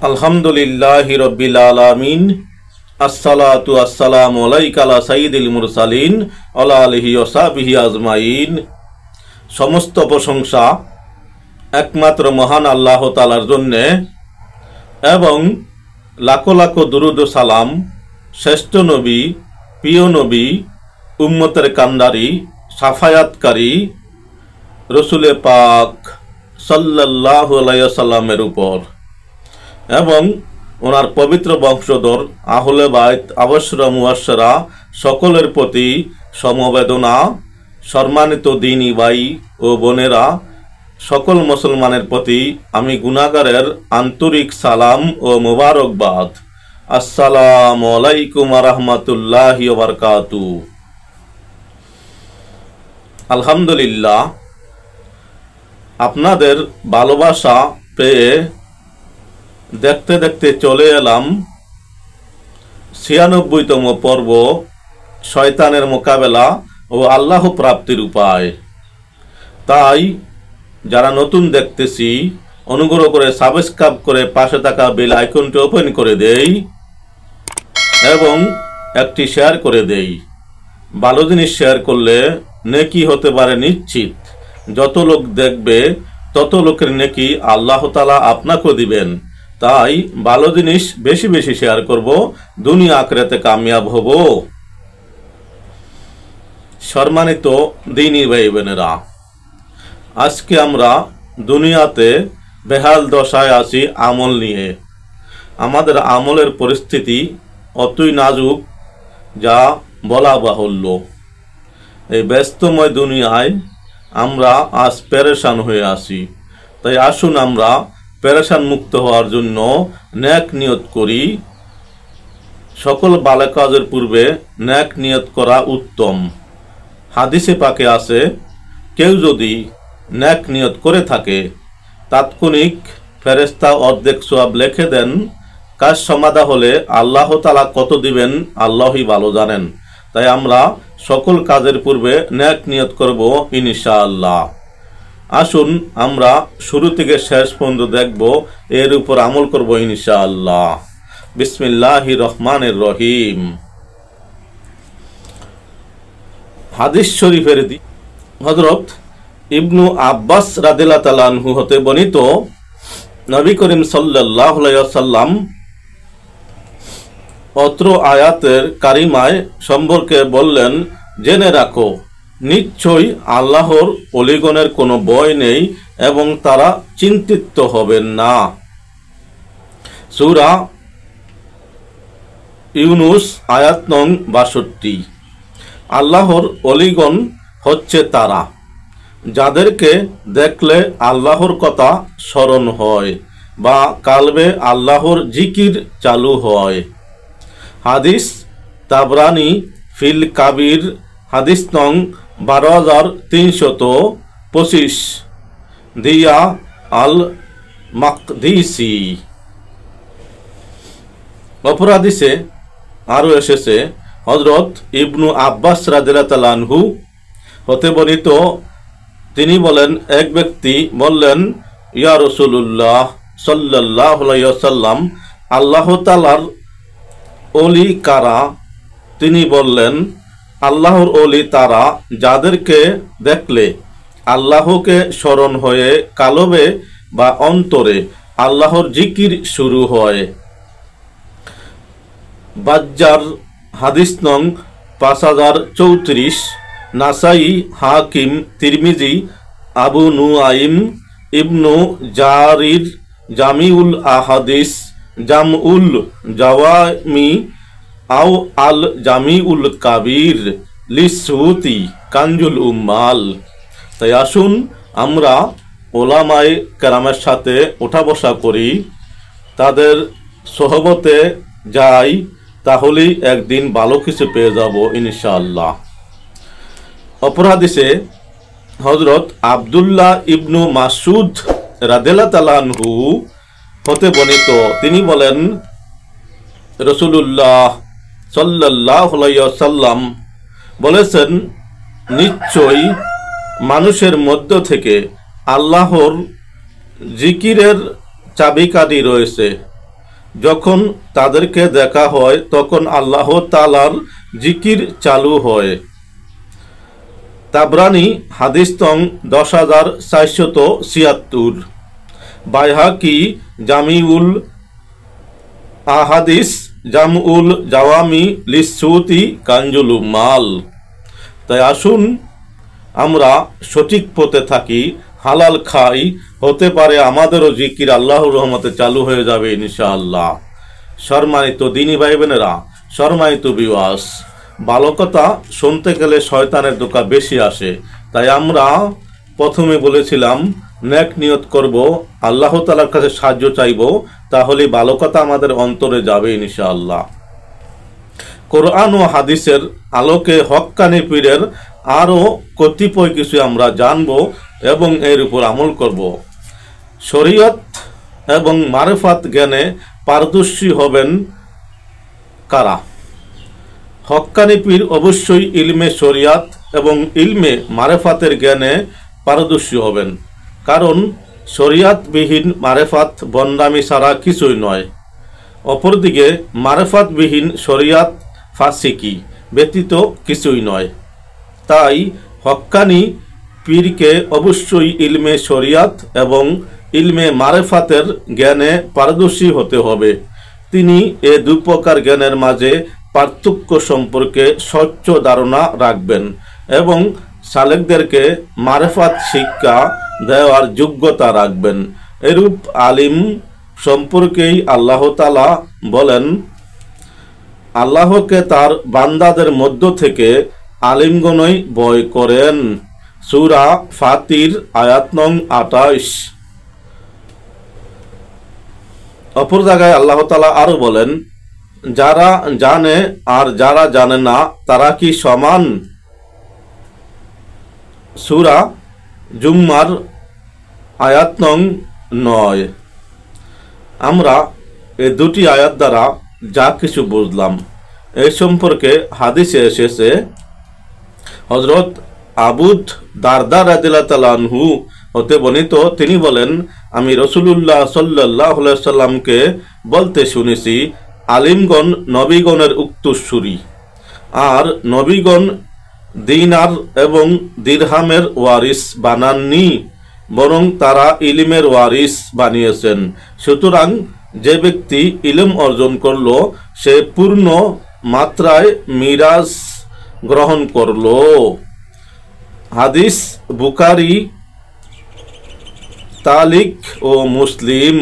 আলহামদুলিল্লাহি রাব্বিল আলামিন। আসসালাতু আসসালামু আলাইকা আলা সাইয়্যিদিল মুরসালিন ওয়া আলিহি ওয়া সাহবিহি আজমাইন। সমস্ত প্রশংসা একমাত্র মহান আল্লাহ তাআলার জন্য এবং লাখো লাখো দুরূদ ও সালাম শ্রেষ্ঠ নবী, প্রিয় নবী, উম্মতের কান্ডারি, সাফায়াতকারী রসুলে পাক সাল্লাল্লাহু আলাইহি ওয়াসাল্লামের উপর এবং ওনার পবিত্র বংশধর আহলে বাইত আবশরা মুআশশারা সকলের প্রতি সমবেদনা। সম্মানিত দ্বীনী ভাই ও বোনেরা, সকল মুসলমানের প্রতি আমি গুনাহগারের আন্তরিক সালাম ও মোবারকবাদ। আসসালামু আলাইকুম ওয়া রাহমাতুল্লাহি ওয়া বারাকাতুহু। আলহামদুলিল্লাহ, আপনাদের ভালোবাসা পেয়ে দেখতে দেখতে চলে এলাম ৯৬তম পর্ব, শয়তানের মোকাবেলা ও আল্লাহ প্রাপ্তির উপায়। তাই যারা নতুন দেখতেছি, অনুগ্রহ করে সাবস্ক্রাইব করে পাশে থাকা বেল আইকনটি ওপেন করে দেই এবং একটি শেয়ার করে দেই। ভালো জিনিস শেয়ার করলে নেকি হতে পারে নিশ্চিত। যত লোক দেখবে তত লোকের নেকি আল্লাহ তাআলা আপনাকেও দিবেন। তাই ভালো জিনিস বেশি বেশি শেয়ার করব, দুনিয়া আখিরাতে কামিয়াব হব। সম্মানিত দ্বীনী ভাই বোনেরা, আজকে আমরা দুনিয়াতে বেহাল দশায় আছি আমল নিয়ে। আমাদের আমলের পরিস্থিতি অতই নাজুক যা বলা বাহুল্য। এই ব্যস্তময় দুনিয়ায় আমরা আজ পেরেশান হয়ে আছি। তাই আসুন আমরা পেরেশান মুক্ত হওয়ার জন্য নেক নিয়ত করি। সকল ভালো কাজের পূর্বে নেক নিয়ত করা উত্তম। হাদিসে পাকে আছে, কেউ যদি নেক নিয়ত করে থাকে তাৎক্ষণিক ফেরেশতা অর্ধেক সওয়াব লিখে দেন। কাজ সমাধা হলে আল্লাহ তাআলা কত দিবেন আল্লাহই ভালো জানেন। তাই আমরা সকল কাজের পূর্বে নেক নিয়ত করব ইনশাআল্লাহ। আসুন আমরা শুরু থেকে শেষ পর্যন্ত দেখব, এর উপর আমল করব ইনশাআল্লাহ। বিসমিল্লাহির রহমানির রহিম। হাদিস শরীফের হযরত ইবনু আব্বাস রাদিয়াল্লাহু তাআলা আনহু হতে বর্ণিত, নবী করিম সাল্লাল্লাহু আলাইহি ওয়াসাল্লাম অত্র আয়াতের কারিমায় সম্পর্কে বললেন, জেনে রাখো নিশ্চয়ই আল্লাহর ওলিগণের কোনো ভয় নেই এবং তারা চিন্তিত হবেন না। সূরা ইউনুস আয়াত নং ৬২। আল্লাহর ওলিগণ হচ্ছে তারা যাদেরকে দেখলে আল্লাহর কথা স্মরণ হয় বা কালবে আল্লাহর জিকির চালু হয়। হাদিস তাবরানি ফিল কাবির হাদিস নং ১২৩২৫, দিয়া আল মাকদিসি। অপর হাদিসে আরও এসেছে, হযরত ইবনু আব্বাস রাদিয়াল্লাহু তাআলা আনহু হতে বর্ণিত, তিনি বলেন, এক ব্যক্তি বললেন, ইয়া রাসূলুল্লাহ সাল্লাল্লাহু আলাইহি ওয়াসাল্লাম, আল্লাহ তাআলার ওলি কারা? তিনি বললেন, আল্লাহর ওলি তারা যাদেরকে দেখলে আল্লাহকে স্মরণ হয়ে কালবে বা অন্তরে আল্লাহর জিকির শুরু হয়। বাজ্জার হাদিস নং ৫০৩৪, নাসাই, হাকিম, তিরমিজি, আবু নুআইম, ইবনু জারির, জামিউল আহাদিস, জামউল জাওয়ামি আও আল জামিউল কাবির, লিসউতি, কানজুল উম্মাল। তাই আসুন আমরা ওলামায়ে কেরামের সাথে ওঠা বসা করি, তাদের সোহবতে যাই, তাহলেই একদিন ভালো কিছু পেয়ে যাব ইনশাআল্লাহ। অপর হাদিসে হযরত আব্দুল্লাহ ইবনু মাসউদ রাদিয়াল্লাহু তাআলা আনহু হতে বর্ণিত, তিনি বলেন, রাসূলুল্লাহ সাল্লাল্লাহু আলাইহি ওয়াসাল্লাম বলেছেন, নিশ্চয়ই মানুষের মধ্য থেকে আল্লাহর জিকিরের চাবিকাঠি রয়েছে যখন তাদেরকে দেখা হয় তখন আল্লাহ তাআলার জিকির চালু হয়। তাবরানি হাদিস তং ১০,৪৭৬, বাইহাকি জামিউল আহাদিস জামউল জাওয়ামি লিসসুতি কানজুল মাল। তাই আসুন আমরা সঠিক পথে থাকি, হালাল খাই, হতে পারে আমাদেরও জিকির আল্লাহর রহমতে চালু হয়ে যাবে ইনশাআল্লাহ। সম্মানিত দিনী ভাই বোনেরা, সম্মানিত ভিউয়ার্স, ভালো কথা শুনতে গেলে শয়তানের ধোঁকা বেশি আসে। তাই আমরা প্রথমে বলেছিলাম নেক নিয়ত করব, আল্লাহ তাআলার কাছে সাহায্য চাইব, তাহলে ভালো কথা আমাদের অন্তরে যাবে ইনশাআল্লাহ। কোরআন ও হাদিসের আলোকে হক্কানি পীরের আরও কতিপয় কিছু আমরা জানব এবং এর উপর আমল করব। শরীয়ত এবং মারেফাত জ্ঞানে পারদর্শী হবেন কারা? হক্কানি পীর অবশ্যই ইলমে শরিয়াত এবং ইলমে মারেফাতের জ্ঞানে পারদর্শী হবেন, কারণ শরিয়াতবিহীন মারেফাত বন্দামি ছাড়া কিছুই নয়। অপরদিকে মারেফাতবিহীন শরিয়াত ফাসিকি ব্যতীত কিছুই নয়। তাই হক্কানি পীরকে অবশ্যই ইলমে শরিয়াত এবং ইলমে মারেফাতের জ্ঞানে পারদর্শী হতে হবে। তিনি এ দুই প্রকার জ্ঞানের মাঝে পার্থক্য সম্পর্কে স্বচ্ছ ধারণা রাখবেন এবং সালেকদেরকে মারেফাত শিক্ষা দেওয়ার যোগ্যতা রাখবেন। এরূপ আলিম সম্পর্কেই আল্লাহ তাআলা বলেন, আল্লাহকে তার বান্দাদের মধ্য থেকে আলিমগণই ভয় করেন। সূরা ফাতির আয়াত নং ২৮। অপর জায়গায় আল্লাহ তাআলা আরো বলেন, যারা জানে আর যারা জানে না তারা কি সমান? সূরা জুমার আয়াত নং ৯। আমরা এই দুটি আয়াত দ্বারা যা কিছু বুঝলাম, এই সম্পর্কে হাদিসে এসেছে, হযরত আবু দারদা রাদিয়াল্লাহু তাআলা আনহু হতে বর্ণিত, তিনি বলেন, আমি রাসূলুল্লাহ সাল্লাল্লাহু আলাইহি ওয়াসাল্লামকে বলতে শুনেছি, আলিমগণ নবীগণের উত্তরসূরি, আর নবীগণ দিনার এবং দিরহামের ওয়ারিস বানাননি, বরং তারা ইলমের ওয়ারিস বানিয়েছেন। সুতরাং যে ব্যক্তি ইলম অর্জন করল সে পূর্ণ মাত্রায় মিরাজ গ্রহণ করল। হাদিস বুখারী তালিক ও মুসলিম।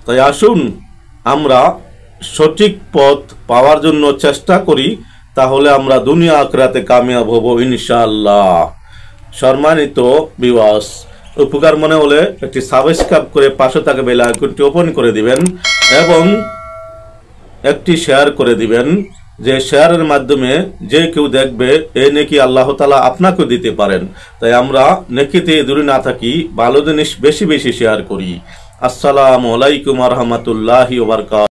তাই আসুন আমরা সঠিক পথ পাওয়ার জন্য চেষ্টা করি, তাহলে আমরা দুনিয়া আখিরাতে কামিয়াব হব ইনশাআল্লাহ। সম্মানিত ভিউয়ার্স, উপকার মনে হলে একটি সাবস্ক্রাইব করে পাশে থাকা বেল আইকনটি ওপেন করে দিবেন এবং একটি শেয়ার করে দিবেন, যে শেয়ারের মাধ্যমে যে কেউ দেখবে এই নেকি আল্লাহ তাআলা আপনাকেও দিতে পারেন। তাই আমরা নেকিতে দূরে না থাকি, ভালো জিনিস বেশি বেশি শেয়ার করি। আসসালামু আলাইকুম ওয়া রাহমাতুল্লাহি ওয়া বারাকাতুহু।